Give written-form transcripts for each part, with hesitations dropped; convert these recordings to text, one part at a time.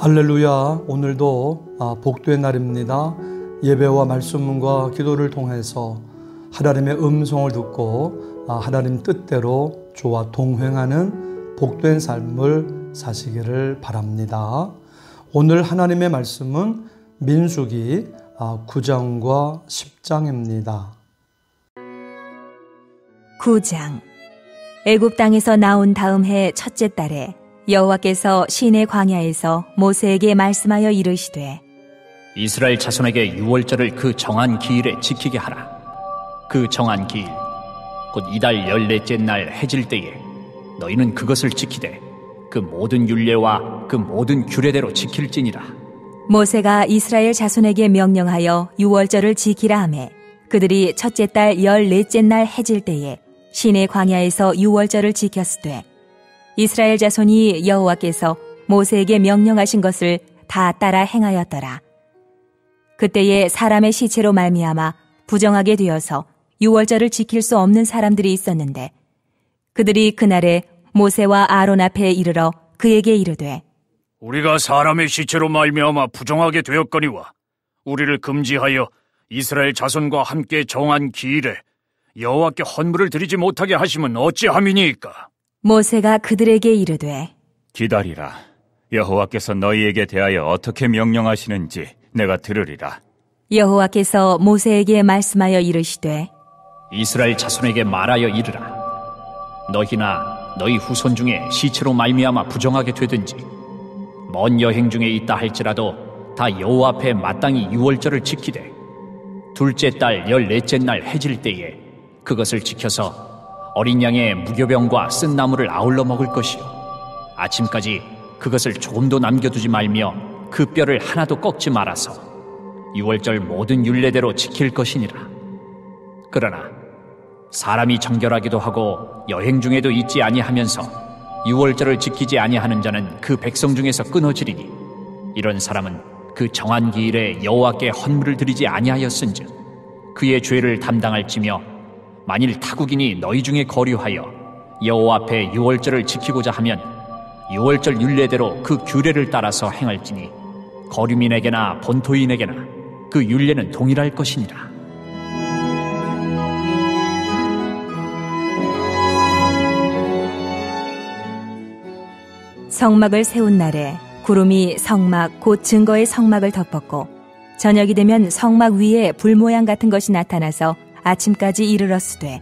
할렐루야. 오늘도 복된 날입니다. 예배와 말씀과 기도를 통해서 하나님의 음성을 듣고 하나님 뜻대로 주와 동행하는 복된 삶을 사시기를 바랍니다. 오늘 하나님의 말씀은 민수기 9장과 10장입니다. 9장. 애굽 땅에서 나온 다음 해 첫째 달에 여호와께서 시내 광야에서 모세에게 말씀하여 이르시되 이스라엘 자손에게 유월절을 그 정한 기일에 지키게 하라. 그 정한 기일 곧 이달 14째 날 해질 때에 너희는 그것을 지키되 그 모든 율례와 그 모든 규례대로 지킬지니라. 모세가 이스라엘 자손에게 명령하여 유월절을 지키라 하매 그들이 첫째 달 14째 날 해질 때에 시내 광야에서 유월절을 지켰으되 이스라엘 자손이 여호와께서 모세에게 명령하신 것을 다 따라 행하였더라. 그때에 사람의 시체로 말미암아 부정하게 되어서 유월절을 지킬 수 없는 사람들이 있었는데 그들이 그날에 모세와 아론 앞에 이르러 그에게 이르되 우리가 사람의 시체로 말미암아 부정하게 되었거니와 우리를 금지하여 이스라엘 자손과 함께 정한 기일에 여호와께 헌물을 드리지 못하게 하시면 어찌함이니이까? 모세가 그들에게 이르되 기다리라. 여호와께서 너희에게 대하여 어떻게 명령하시는지 내가 들으리라. 여호와께서 모세에게 말씀하여 이르시되 이스라엘 자손에게 말하여 이르라. 너희나 너희 후손 중에 시체로 말미암아 부정하게 되든지 먼 여행 중에 있다 할지라도 다 여호와 앞에 마땅히 유월절을 지키되 둘째 달 14째 날 해질 때에 그것을 지켜서 어린 양의 무교병과 쓴 나물을 아울러 먹을 것이요 아침까지 그것을 조금도 남겨두지 말며 그 뼈를 하나도 꺾지 말아서 유월절 모든 율례대로 지킬 것이니라. 그러나 사람이 정결하기도 하고 여행 중에도 있지 아니하면서 유월절을 지키지 아니하는 자는 그 백성 중에서 끊어지리니 이런 사람은 그 정한 기일에 여호와께 헌물을 드리지 아니하였은즉 그의 죄를 담당할지며 만일 타국인이 너희 중에 거류하여 여호와 앞에 유월절을 지키고자 하면 유월절 율례대로 그 규례를 따라서 행할지니 거류민에게나 본토인에게나 그 율례는 동일할 것이니라. 성막을 세운 날에 구름이 성막 곧 증거의 성막을 덮었고 저녁이 되면 성막 위에 불 모양 같은 것이 나타나서 아침까지 이르렀으되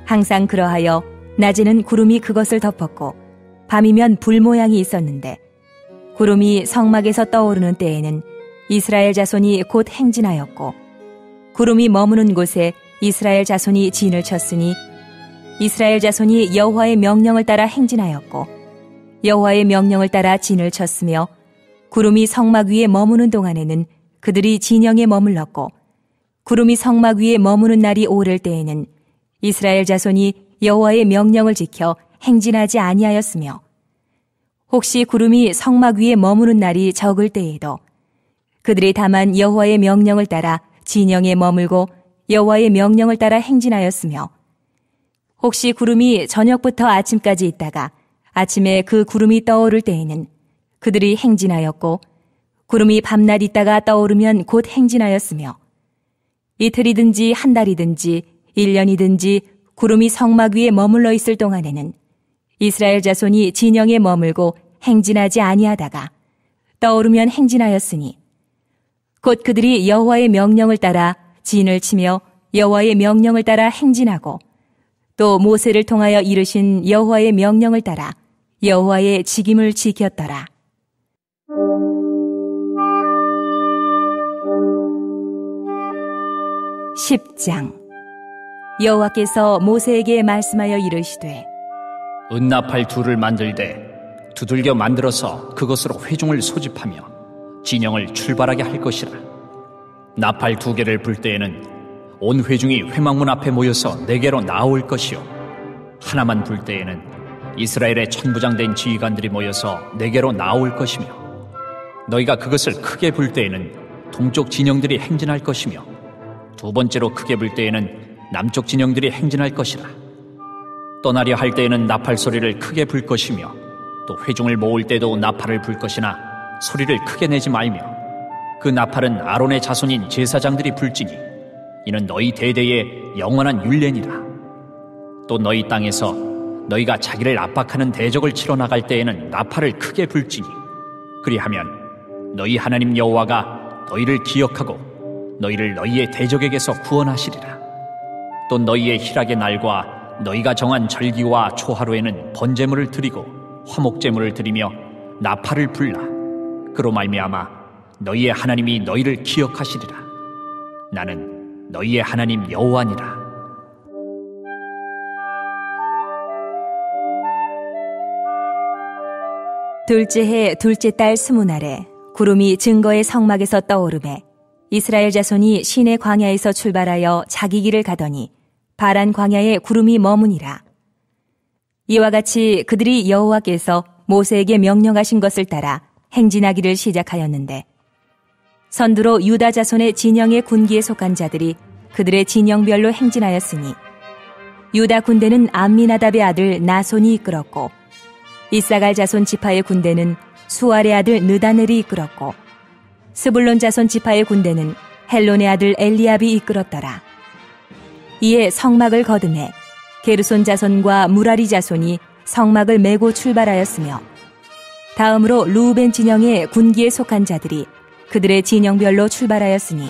항상 그러하여 낮에는 구름이 그것을 덮었고 밤이면 불 모양이 있었는데 구름이 성막에서 떠오르는 때에는 이스라엘 자손이 곧 행진하였고 구름이 머무는 곳에 이스라엘 자손이 진을 쳤으니 이스라엘 자손이 여호와의 명령을 따라 행진하였고 여호와의 명령을 따라 진을 쳤으며 구름이 성막 위에 머무는 동안에는 그들이 진영에 머물렀고 구름이 성막 위에 머무는 날이 오를 때에는 이스라엘 자손이 여호와의 명령을 지켜 행진하지 아니하였으며 혹시 구름이 성막 위에 머무는 날이 적을 때에도 그들이 다만 여호와의 명령을 따라 진영에 머물고 여호와의 명령을 따라 행진하였으며 혹시 구름이 저녁부터 아침까지 있다가 아침에 그 구름이 떠오를 때에는 그들이 행진하였고 구름이 밤낮 있다가 떠오르면 곧 행진하였으며 이틀이든지 한 달이든지 1년이든지 구름이 성막 위에 머물러 있을 동안에는 이스라엘 자손이 진영에 머물고 행진하지 아니하다가 떠오르면 행진하였으니 곧 그들이 여호와의 명령을 따라 진을 치며 여호와의 명령을 따라 행진하고 또 모세를 통하여 이르신 여호와의 명령을 따라 여호와의 직임을 지켰더라. (10장) 여호와께서 모세에게 말씀하여 이르시되 은나팔 둘을 만들되 두들겨 만들어서 그것으로 회중을 소집하며 진영을 출발하게 할 것이라. 나팔 2개를 불 때에는 온 회중이 회막문 앞에 모여서 내게로 나올 것이요 하나만 불 때에는 이스라엘의 천부장된 지휘관들이 모여서 내게로 나올 것이며 너희가 그것을 크게 불 때에는 동쪽 진영들이 행진할 것이며 두 번째로 크게 불 때에는 남쪽 진영들이 행진할 것이라. 떠나려 할 때에는 나팔 소리를 크게 불 것이며 또 회중을 모을 때도 나팔을 불 것이나 소리를 크게 내지 말며 그 나팔은 아론의 자손인 제사장들이 불지니 이는 너희 대대의 영원한 율례니라. 또 너희 땅에서 너희가 자기를 압박하는 대적을 치러 나갈 때에는 나팔을 크게 불지니 그리하면 너희 하나님 여호와가 너희를 기억하고 너희를 너희의 대적에게서 구원하시리라. 또 너희의 희락의 날과 너희가 정한 절기와 초하루에는 번제물을 드리고 화목제물을 드리며 나팔을 불라. 그로 말미암아 너희의 하나님이 너희를 기억하시리라. 나는 너희의 하나님 여호와니라. 둘째 해 둘째 달 20날에 구름이 증거의 성막에서 떠오르매 이스라엘 자손이 시내 광야에서 출발하여 자기 길을 가더니 바란 광야에 구름이 머무니라. 이와 같이 그들이 여호와께서 모세에게 명령하신 것을 따라 행진하기를 시작하였는데 선두로 유다 자손의 진영의 군기에 속한 자들이 그들의 진영별로 행진하였으니 유다 군대는 암미나답의 아들 나손이 이끌었고 이사갈 자손 지파의 군대는 수알의 아들 느다넬이 이끌었고 스불론 자손 지파의 군대는 헬론의 아들 엘리압이 이끌었더라. 이에 성막을 거듭해 게르손 자손과 무라리 자손이 성막을 메고 출발하였으며 다음으로 루벤 진영의 군기에 속한 자들이 그들의 진영별로 출발하였으니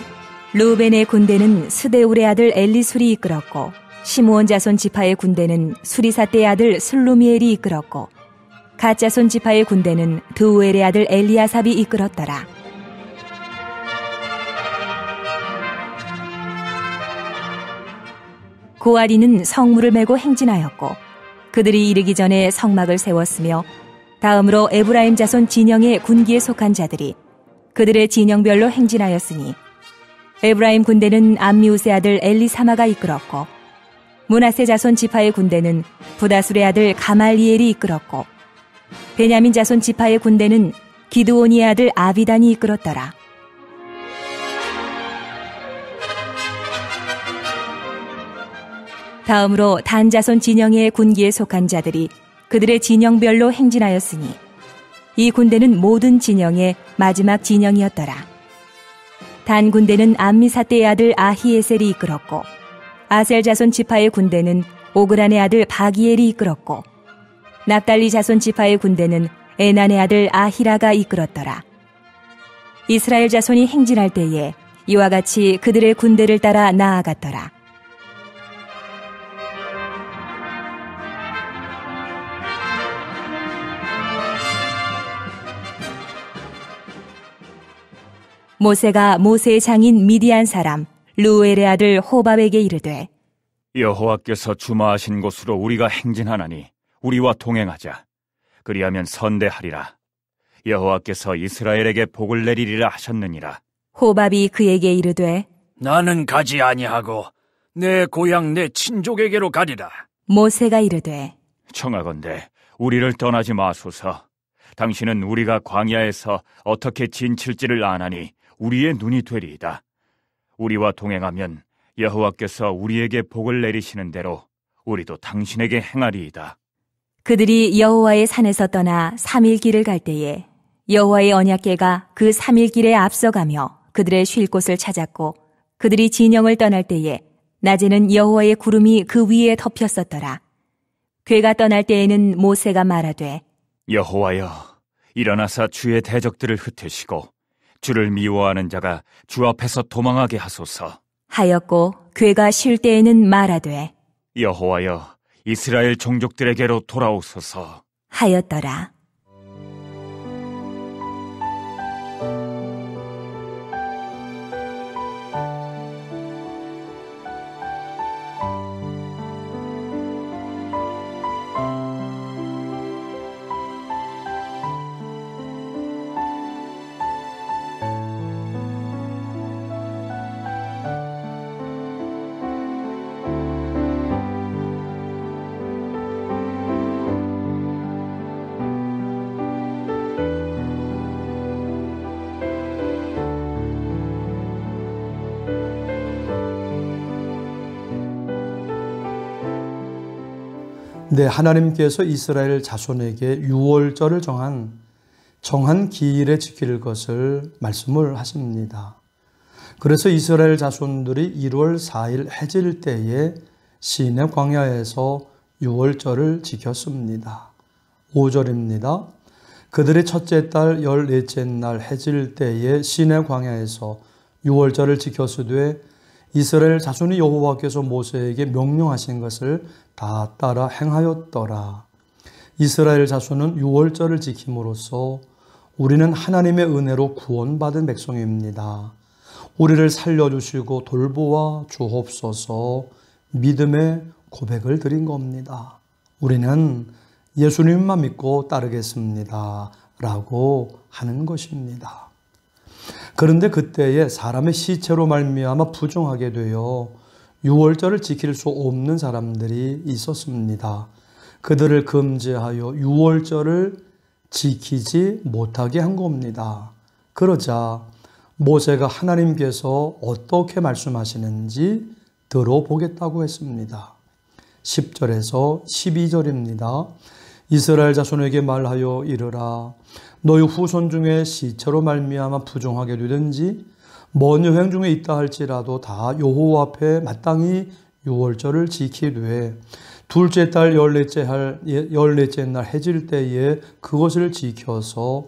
루벤의 군대는 스데울의 아들 엘리술이 이끌었고 시므온 자손 지파의 군대는 수리사떼의 아들 슬루미엘이 이끌었고 갓 자손 지파의 군대는 드우엘의 아들 엘리아삽이 이끌었더라. 고아리는 성물을 메고 행진하였고 그들이 이르기 전에 성막을 세웠으며 다음으로 에브라임 자손 진영의 군기에 속한 자들이 그들의 진영별로 행진하였으니 에브라임 군대는 암미우스의 아들 엘리사마가 이끌었고 므낫세 자손 지파의 군대는 부다술의 아들 가말리엘이 이끌었고 베냐민 자손 지파의 군대는 기드오니의 아들 아비단이 이끌었더라. 다음으로 단 자손 진영의 군기에 속한 자들이 그들의 진영별로 행진하였으니 이 군대는 모든 진영의 마지막 진영이었더라. 단 군대는 암미사떼의 아들 아히에셀이 이끌었고 아셀 자손 지파의 군대는 오그란의 아들 바기엘이 이끌었고 납달리 자손 지파의 군대는 에난의 아들 아히라가 이끌었더라. 이스라엘 자손이 행진할 때에 이와 같이 그들의 군대를 따라 나아갔더라. 모세가 모세의 장인 미디안 사람 루엘의 아들 호밥에게 이르되 여호와께서 주마하신 곳으로 우리가 행진하나니 우리와 동행하자. 그리하면 선대하리라. 여호와께서 이스라엘에게 복을 내리리라 하셨느니라. 호밥이 그에게 이르되 나는 가지 아니하고 내 고향 내 친족에게로 가리라. 모세가 이르되 청하건대 우리를 떠나지 마소서. 당신은 우리가 광야에서 어떻게 진칠지를 아나니 우리의 눈이 되리이다. 우리와 동행하면 여호와께서 우리에게 복을 내리시는 대로 우리도 당신에게 행하리이다. 그들이 여호와의 산에서 떠나 3일 길을 갈 때에 여호와의 언약궤가 그 3일 길에 앞서가며 그들의 쉴 곳을 찾았고 그들이 진영을 떠날 때에 낮에는 여호와의 구름이 그 위에 덮였었더라. 궤가 떠날 때에는 모세가 말하되 여호와여, 일어나사 주의 대적들을 흩으시고 주를 미워하는 자가 주 앞에서 도망하게 하소서 하였고 궤가 쉴 때에는 말하되 여호와여, 이스라엘 종족들에게로 돌아오소서 하였더라. 네, 하나님께서 이스라엘 자손에게 유월절을 정한 정한 기일에 지킬 것을 말씀을 하십니다. 그래서 이스라엘 자손들이 1월 4일 해질 때에 시내 광야에서 유월절을 지켰습니다. 5절입니다. 그들의 첫째 달 14째 날 해질 때에 시내 광야에서 유월절을 지켰으되 이스라엘 자손이 여호와께서 모세에게 명령하신 것을 다 따라 행하였더라. 이스라엘 자손은 유월절을 지킴으로써 우리는 하나님의 은혜로 구원받은 백성입니다. 우리를 살려주시고 돌보아 주옵소서 믿음의 고백을 드린 겁니다. 우리는 예수님만 믿고 따르겠습니다. 라고 하는 것입니다. 그런데 그때에 사람의 시체로 말미암아 부정하게 되어 유월절을 지킬 수 없는 사람들이 있었습니다. 그들을 금지하여 유월절을 지키지 못하게 한 겁니다. 그러자 모세가 하나님께서 어떻게 말씀하시는지 들어보겠다고 했습니다. 10절에서 12절입니다. 이스라엘 자손에게 말하여 이르라. 너희 후손 중에 시체로 말미암아 부정하게 되든지 먼 여행 중에 있다 할지라도 다 여호와 앞에 마땅히 유월절을 지키되 둘째 달 14째 날 해질 때에 그것을 지켜서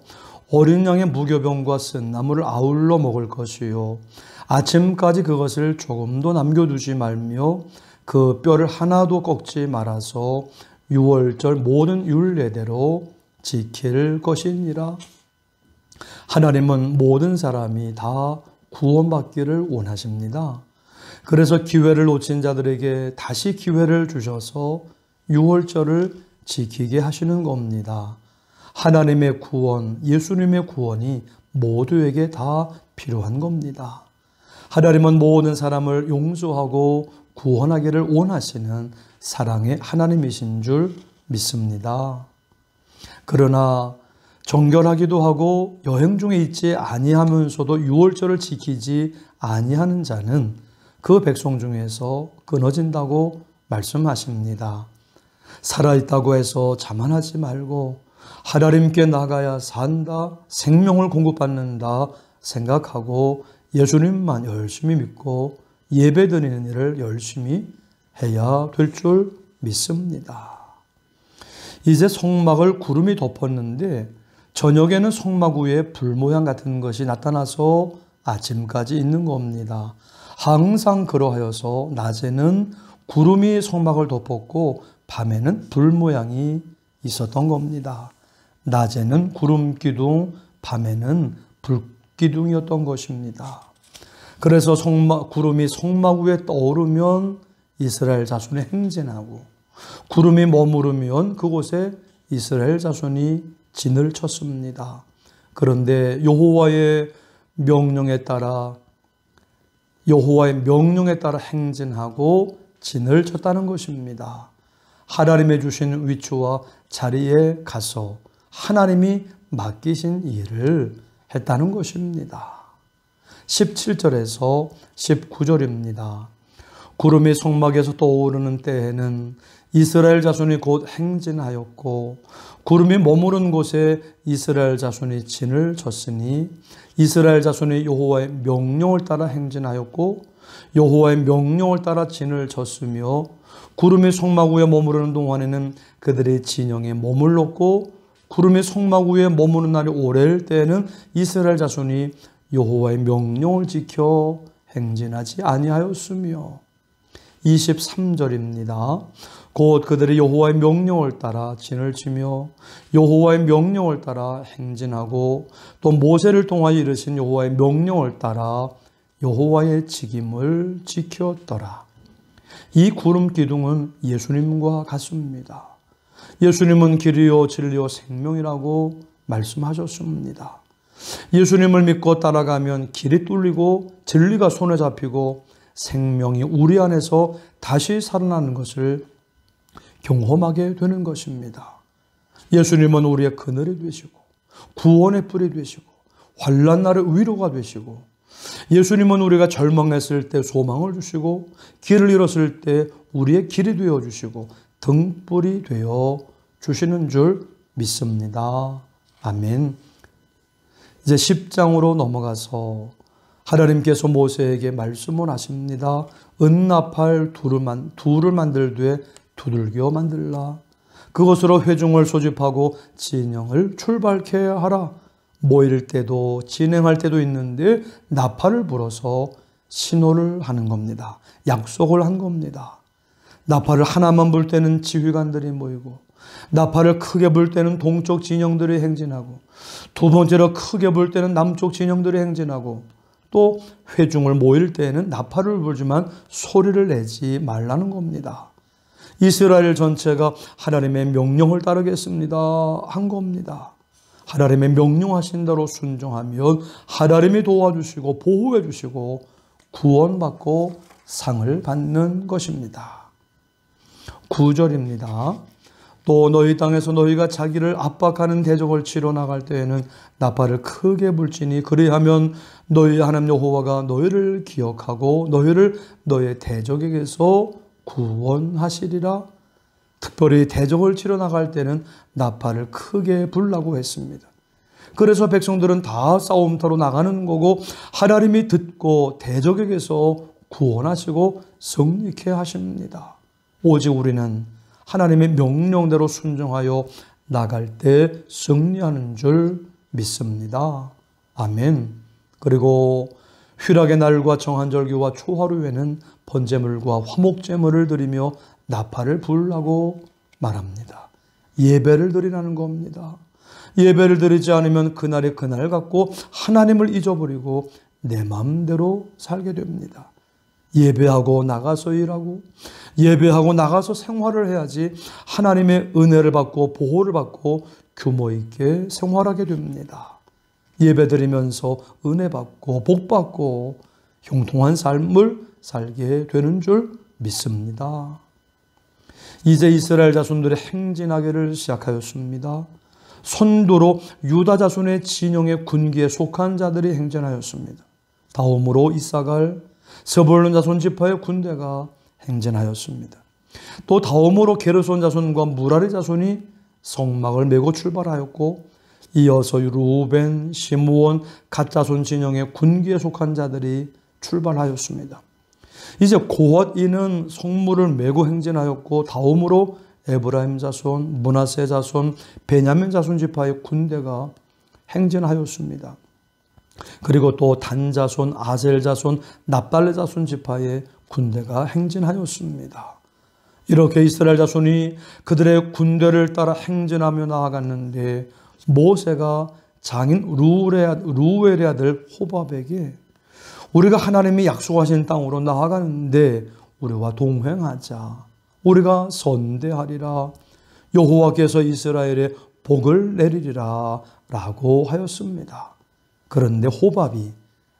어린 양의 무교병과 쓴나물을 아울러 먹을 것이요 아침까지 그것을 조금도 남겨두지 말며 그 뼈를 하나도 꺾지 말아서 유월절 모든 율례대로 지킬 것이니라. 하나님은 모든 사람이 다 구원받기를 원하십니다. 그래서 기회를 놓친 자들에게 다시 기회를 주셔서 유월절을 지키게 하시는 겁니다. 하나님의 구원, 예수님의 구원이 모두에게 다 필요한 겁니다. 하나님은 모든 사람을 용서하고 구원하기를 원하시는 사랑의 하나님이신 줄 믿습니다. 그러나 정결하기도 하고 여행 중에 있지 아니하면서도 유월절을 지키지 아니하는 자는 그 백성 중에서 끊어진다고 말씀하십니다. 살아있다고 해서 자만하지 말고 하나님께 나가야 산다, 생명을 공급받는다 생각하고 예수님만 열심히 믿고 예배드리는 일을 열심히 해야 될 줄 믿습니다. 이제 성막을 구름이 덮었는데 저녁에는 성막 위에 불 모양 같은 것이 나타나서 아침까지 있는 겁니다. 항상 그러하여서 낮에는 구름이 성막을 덮었고 밤에는 불 모양이 있었던 겁니다. 낮에는 구름 기둥, 밤에는 불 기둥이었던 것입니다. 그래서 구름이 성막 위에 떠오르면 이스라엘 자손이 행진하고 구름이 머무르면 그곳에 이스라엘 자손이 진을 쳤습니다. 그런데 여호와의 명령에 따라 행진하고 진을 쳤다는 것입니다. 하나님의 주신 위치와 자리에 가서 하나님이 맡기신 일을 했다는 것입니다. 17절에서 19절입니다. 구름이 성막에서 떠오르는 때에는 이스라엘 자손이 곧 행진하였고 구름이 머무른 곳에 이스라엘 자손이 진을 쳤으니 이스라엘 자손이 여호와의 명령을 따라 행진하였고 여호와의 명령을 따라 진을 쳤으며 구름이 성막 위에 머무르는 동안에는 그들의 진영에 머물렀고 구름이 성막 위에 머무는 날이 오래일 때에는 이스라엘 자손이 여호와의 명령을 지켜 행진하지 아니하였으며 23절입니다. 곧 그들이 여호와의 명령을 따라 진을 치며 여호와의 명령을 따라 행진하고 또 모세를 통하여 이르신 여호와의 명령을 따라 여호와의 직임을 지켰더라. 이 구름 기둥은 예수님과 같습니다. 예수님은 길이요 진리요 생명이라고 말씀하셨습니다. 예수님을 믿고 따라가면 길이 뚫리고 진리가 손에 잡히고 생명이 우리 안에서 다시 살아나는 것을 경험하게 되는 것입니다. 예수님은 우리의 그늘이 되시고 구원의 뿔이 되시고 환난 날의 위로가 되시고 예수님은 우리가 절망했을 때 소망을 주시고 길을 잃었을 때 우리의 길이 되어 주시고 등불이 되어 주시는 줄 믿습니다. 아멘. 이제 10장으로 넘어가서 하나님께서 모세에게 말씀을 하십니다. 은나팔 둘을 만들되 두들겨 만들라. 그것으로 회중을 소집하고 진영을 출발케 하라. 모일 때도 진행할 때도 있는데 나팔을 불어서 신호를 하는 겁니다. 약속을 한 겁니다. 나팔을 하나만 불 때는 지휘관들이 모이고, 나팔을 크게 불 때는 동쪽 진영들이 행진하고, 두 번째로 크게 불 때는 남쪽 진영들이 행진하고, 또 회중을 모일 때에는 나팔을 불지만 소리를 내지 말라는 겁니다. 이스라엘 전체가 하나님의 명령을 따르겠습니다 한 겁니다. 하나님의 명령하신 대로 순종하면 하나님이 도와주시고 보호해 주시고 구원받고 상을 받는 것입니다. 9절입니다. 또 너희 땅에서 너희가 자기를 압박하는 대적을 치러 나갈 때에는 나팔을 크게 불지니 그리하면 너희 하나님 여호와가 너희를 기억하고 너희를 너희의 대적에게서 구원하시리라. 특별히 대적을 치러 나갈 때는 나팔을 크게 불라고 했습니다. 그래서 백성들은 다 싸움터로 나가는 거고 하나님이 듣고 대적에게서 구원하시고 승리케 하십니다. 오직 우리는 하나님의 명령대로 순종하여 나갈 때 승리하는 줄 믿습니다. 아멘. 그리고 휴락의 날과 정한절기와 초하루에는 번제물과 화목제물을 드리며 나팔을 불라고 말합니다. 예배를 드리라는 겁니다. 예배를 드리지 않으면 그날이 그날 같고 하나님을 잊어버리고 내 마음대로 살게 됩니다. 예배하고 나가서 일하고 예배하고 나가서 생활을 해야지 하나님의 은혜를 받고 보호를 받고 규모 있게 생활하게 됩니다. 예배 드리면서 은혜 받고 복 받고 형통한 삶을 살게 되는 줄 믿습니다. 이제 이스라엘 자손들의 행진하기를 시작하였습니다. 선두로 유다 자손의 진영의 군기에 속한 자들이 행진하였습니다. 다음으로 이사갈, 스불론 자손 지파의 군대가 행진하였습니다. 또 다음으로 게르손 자손과 무라리 자손이 성막을 메고 출발하였고 이어서 루벤, 시므온, 갓 자손 진영의 군기에 속한 자들이 출발하였습니다. 이제 곧 이는 성물을 메고 행진하였고 다음으로 에브라임 자손, 므낫세 자손, 베냐민 자손 지파의 군대가 행진하였습니다. 그리고 또 단 자손, 아셀 자손, 납달레 자손 지파의 군대가 행진하였습니다. 이렇게 이스라엘 자손이 그들의 군대를 따라 행진하며 나아갔는데 모세가 장인 루엘의 아들 호밥에게 우리가 하나님이 약속하신 땅으로 나아가는데 우리와 동행하자. 우리가 선대하리라. 여호와께서 이스라엘에 복을 내리리라 라고 하였습니다. 그런데 호밥이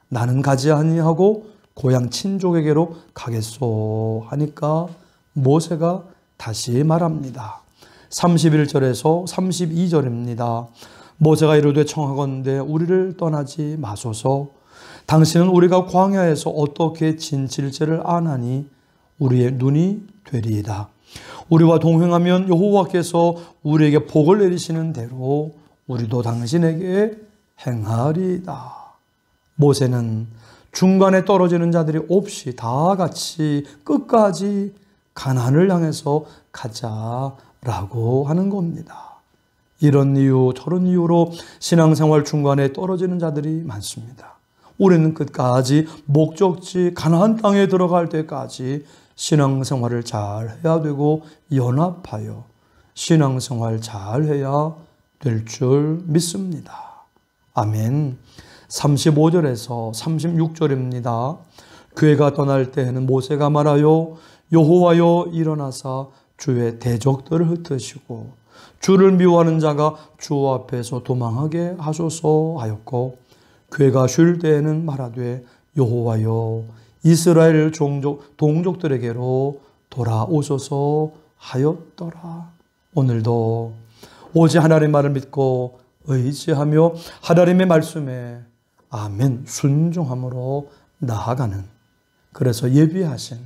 나는 가지 아니하고 고향 친족에게로 가겠소 하니까 모세가 다시 말합니다. 31절에서 32절입니다. 모세가 이르되 청하건대 우리를 떠나지 마소서. 당신은 우리가 광야에서 어떻게 진칠지를 아나니 우리의 눈이 되리이다. 우리와 동행하면 여호와께서 우리에게 복을 내리시는 대로 우리도 당신에게 행하리이다. 모세는 중간에 떨어지는 자들이 없이 다 같이 끝까지 가나안을 향해서 가자라고 하는 겁니다. 이런 이유 저런 이유로 신앙생활 중간에 떨어지는 자들이 많습니다. 우리는 끝까지 목적지 가나안 땅에 들어갈 때까지 신앙생활을 잘 해야 되고 연합하여 신앙생활 잘 해야 될 줄 믿습니다. 아멘. 35절에서 36절입니다. 그가 떠날 때에는 모세가 말하여 여호와여 일어나사 주의 대적들을 흩으시고 주를 미워하는 자가 주 앞에서 도망하게 하소서 하였고 그가 쉴 때에는 말하되 여호와여 이스라엘 동족들에게로 돌아오소서 하였더라. 오늘도 오직 하나님의 말을 믿고 의지하며 하나님의 말씀에 아멘 순종함으로 나아가는 그래서 예비하신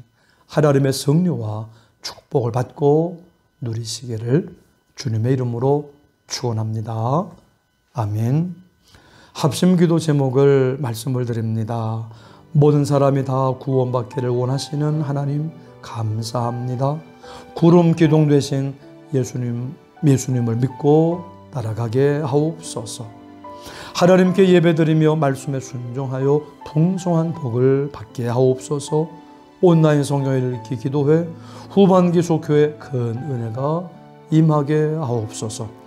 하나님의 성료와 축복을 받고 누리시기를 주님의 이름으로 축원합니다. 아멘. 합심기도 제목을 말씀을 드립니다. 모든 사람이 다 구원받기를 원하시는 하나님 감사합니다. 구름 기둥 되신 예수님을 믿고 따라가게 하옵소서. 하나님께 예배드리며 말씀에 순종하여 풍성한 복을 받게 하옵소서. 온라인 성경을 읽기 기도회 후반기 속교회 큰 은혜가 임하게 하옵소서.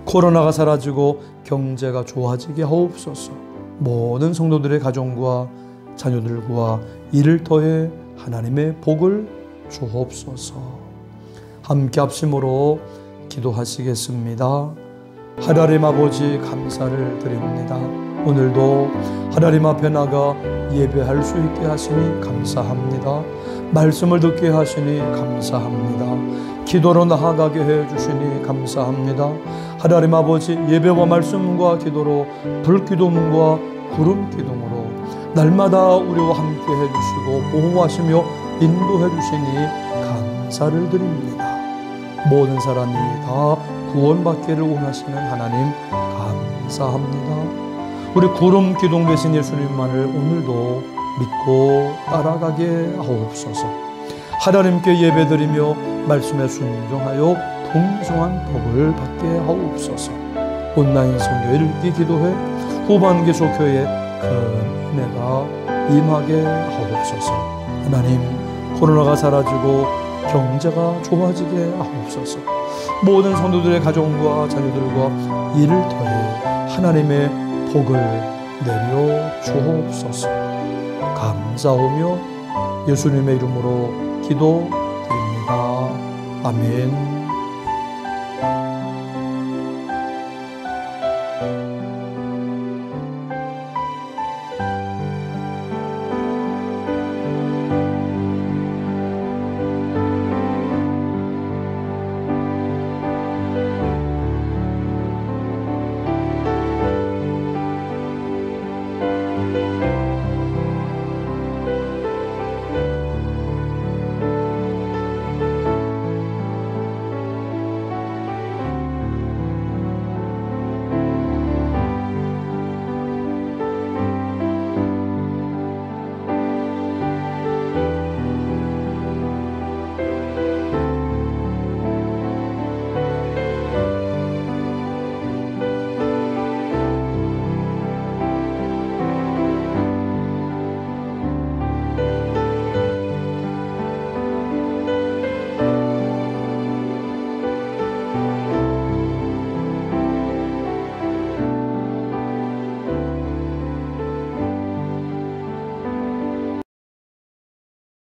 코로나가 사라지고 경제가 좋아지게 하옵소서. 모든 성도들의 가정과 자녀들과 이를 더해 하나님의 복을 주옵소서. 함께 합심으로 기도하시겠습니다. 하나님 아버지 감사를 드립니다. 오늘도 하나님 앞에 나가 예배할 수 있게 하시니 감사합니다. 말씀을 듣게 하시니 감사합니다. 기도로 나아가게 해주시니 감사합니다. 하나님 아버지 예배와 말씀과 기도로 불기둥과 구름기둥으로 날마다 우리와 함께 해주시고 보호하시며 인도해 주시니 감사를 드립니다. 모든 사람이 다 구원받기를 원하시는 하나님 감사합니다. 우리 구름 기둥 되신 예수님만을 오늘도 믿고 따라가게 하옵소서. 하나님께 예배드리며 말씀에 순종하여 풍성한 복을 받게 하옵소서. 온라인 성경 읽기 기도회 후반기 속교회 큰 은혜가 임하게 하옵소서. 하나님 코로나가 사라지고 경제가 좋아지게 하옵소서. 모든 성도들의 가정과 자녀들과 이를 더해 하나님의 복을 내려 주옵소서. 감사하며 예수님의 이름으로 기도드립니다. 아멘.